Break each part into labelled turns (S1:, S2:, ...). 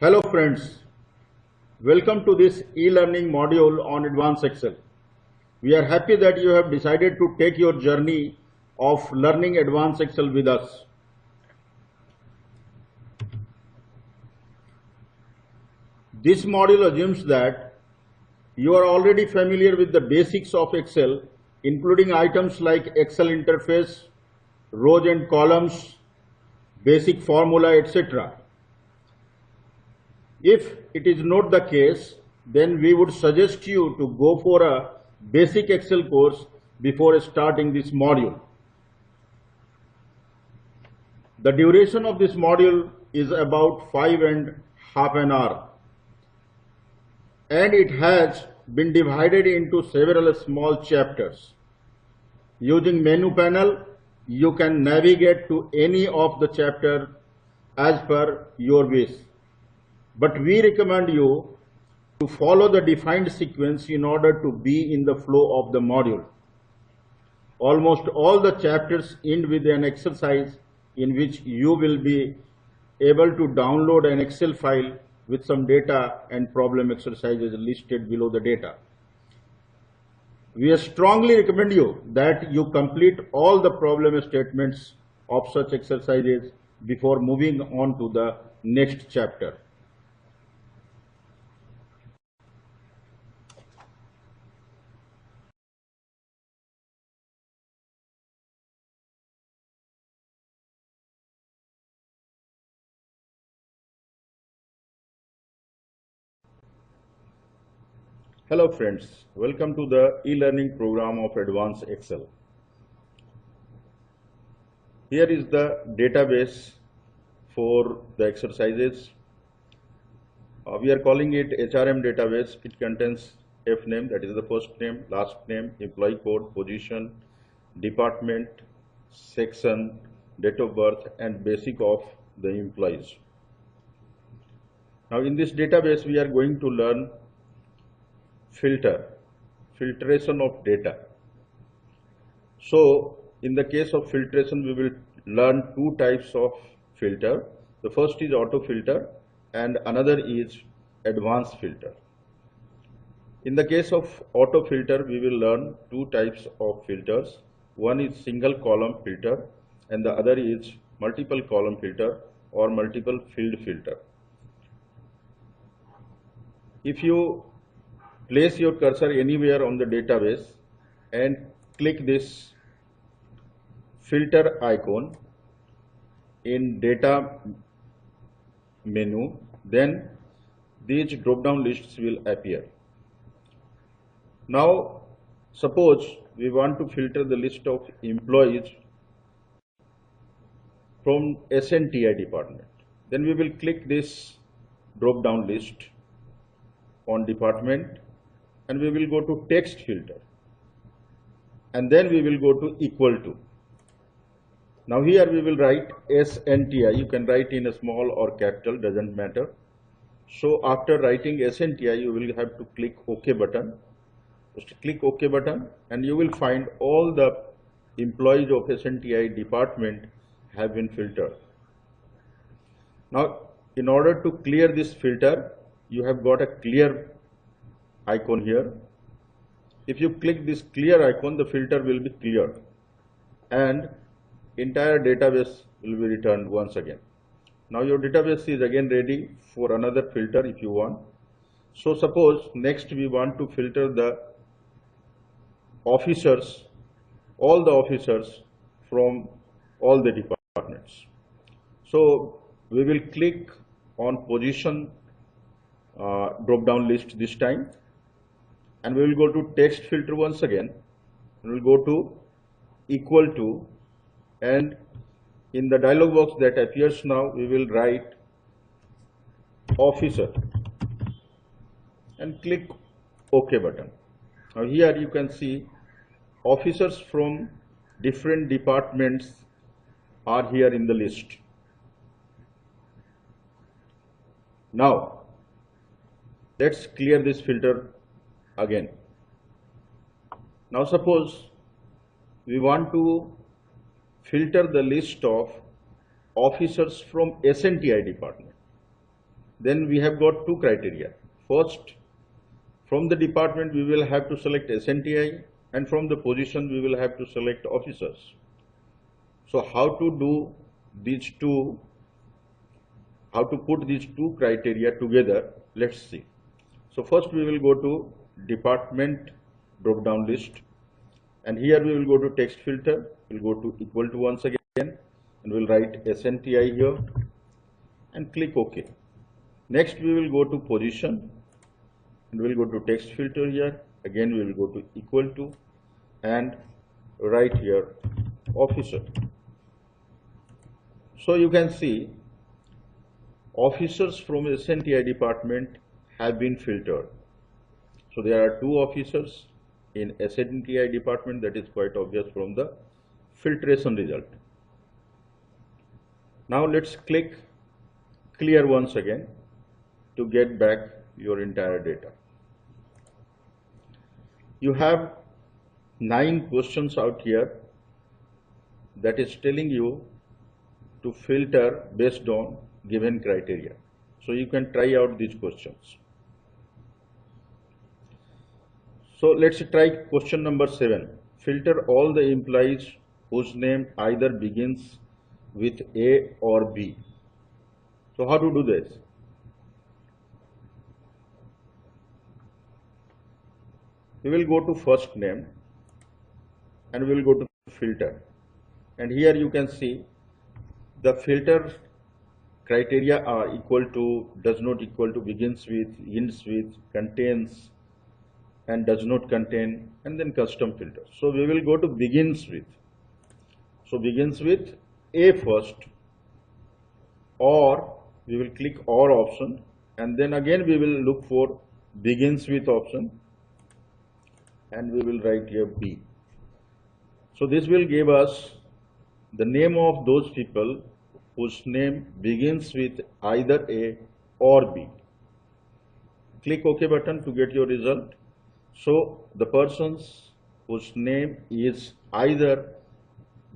S1: Hello friends, welcome to this e-learning module on Advanced Excel. We are happy that you have decided to take your journey of learning Advanced Excel with us. This module assumes that you are already familiar with the basics of Excel, including items like Excel interface, rows and columns, basic formula, etc. If it is not the case, then we would suggest you to go for a basic Excel course before starting this module. The duration of this module is about 5.5 hours, and it has been divided into several small chapters. Using menu panel, you can navigate to any of the chapter as per your wish. But we recommend you to follow the defined sequence in order to be in the flow of the module. Almost all the chapters end with an exercise in which you will be able to download an Excel file with some data and problem exercises listed below the data. We strongly recommend you that you complete all the problem statements of such exercises before moving on to the next chapter. Hello friends, welcome to the e-learning program of Advanced Excel. Here is the database for the exercises. We are calling it HRM database. It contains F name, that is the first name, last name, employee code, position, department, section, date of birth, and basic of the employees. Now in this database we are going to learn filtration of data. So in the case of filtration, we will learn two types of filter. The first is auto filter and another is advanced filter. In the case of auto filter, we will learn two types of filters. One is single column filter and the other is multiple column filter or multiple field filter. If you place your cursor anywhere on the database and click this filter icon in data menu, then these drop down lists will appear. Now suppose we want to filter the list of employees from SNTI department, then we will click this drop down list on department and we will go to text filter and then we will go to equal to. Now here we will write SNTI. You can write in a small or capital, doesn't matter. So after writing SNTI, you will have to click OK button. Just click OK button and you will find all the employees of SNTI department have been filtered. Now in order to clear this filter, you have got a clear icon here. If you click this clear icon, the filter will be cleared and entire database will be returned once again. Now your database is again ready for another filter if you want. So suppose next we want to filter the officers, all the officers from all the departments. So we will click on position drop down list this time and we will go to text filter once again and we will go to equal to, and in the dialog box that appears now we will write officer and click OK button. Now here you can see officers from different departments are here in the list. Now let's clear this filter again. Now suppose we want to filter the list of officers from SNTI department. then we have got two criteria. First, from the department we will have to select SNTI, and from the position we will have to select officers. So how to do these two, how to put these two criteria together, let's see. So first we will go to department drop down list, and here we will go to text filter, we'll go to equal to once again, and we'll write SNTI here and click OK. Next we will go to position, and we'll go to text filter here, again we will go to equal to and write here officer. So you can see officers from SNTI department have been filtered. So there are two officers in SNTI department, that is quite obvious from the filtration result. Now let's click clear once again to get back your entire data. You have 9 questions out here that is telling you to filter based on given criteria. So you can try out these questions. So let's try question number 7. Filter all the employees whose name either begins with A or B. So how to do this? We will go to first name and we will go to filter, and here you can see the filter criteria are equal to, does not equal to, begins with, ends with, contains, and does not contain, and then custom filter. So we will go to begins with. So begins with A first, or we will click or option, and then again we will look for begins with option, and we will write here B. So this will give us the name of those people whose name begins with either A or B. Click OK button to get your result. So the persons whose name is either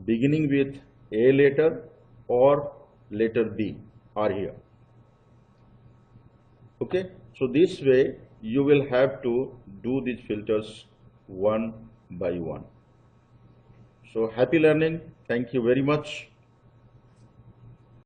S1: beginning with A letter or letter B are here. Okay, so this way you will have to do these filters one by one. So happy learning. Thank you very much.